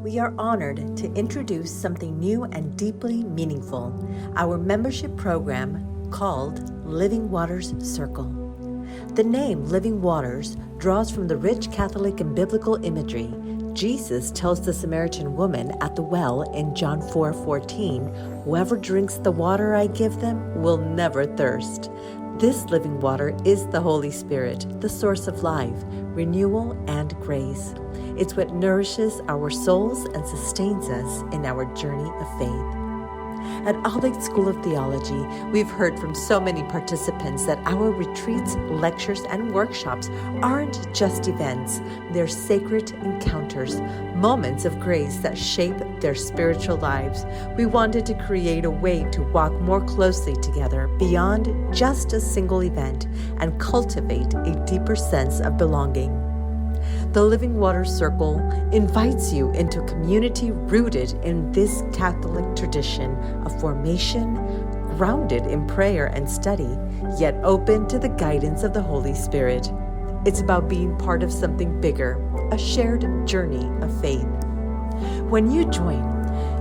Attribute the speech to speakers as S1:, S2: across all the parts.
S1: we are honored to introduce something new and deeply meaningful, our membership program called Living Waters Circle. The name Living Waters draws from the rich Catholic and biblical imagery. Jesus tells the Samaritan woman at the well in John 4:14, "Whoever drinks the water I give them will never thirst." This living water is the Holy Spirit, the source of life, renewal, and grace. It's what nourishes our souls and sustains us in our journey of faith. At Aldate School of Theology, we've heard from so many participants that our retreats, lectures, and workshops aren't just events. They're sacred encounters, moments of grace that shape their spiritual lives. We wanted to create a way to walk more closely together beyond just a single event and cultivate a deeper sense of belonging. The Living Waters Circle invites you into a community rooted in this Catholic tradition of formation, grounded in prayer and study, yet open to the guidance of the Holy Spirit. It's about being part of something bigger, a shared journey of faith. When you join,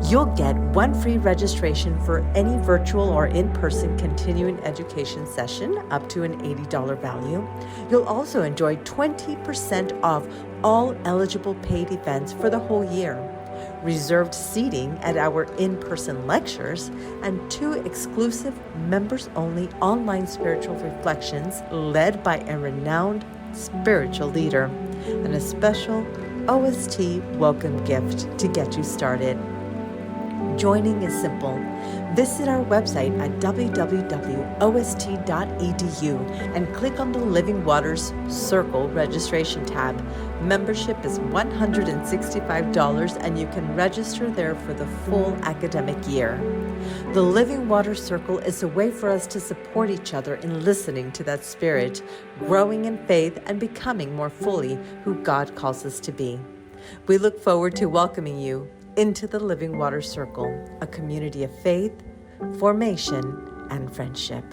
S1: you'll get one free registration for any virtual or in-person continuing education session up to an $80 value. You'll also enjoy 20% off all eligible paid events for the whole year, reserved seating at our in-person lectures, and 2 exclusive members-only online spiritual reflections led by a renowned spiritual leader, and a special OST welcome gift to get you started. Joining is simple. Visit our website at www.ost.edu and click on the Living Waters Circle registration tab. Membership is $165 and you can register there for the full academic year. The Living Waters Circle is a way for us to support each other in listening to that Spirit, growing in faith, and becoming more fully who God calls us to be. We look forward to welcoming you into the Living Waters Circle, a community of faith, formation, and friendship.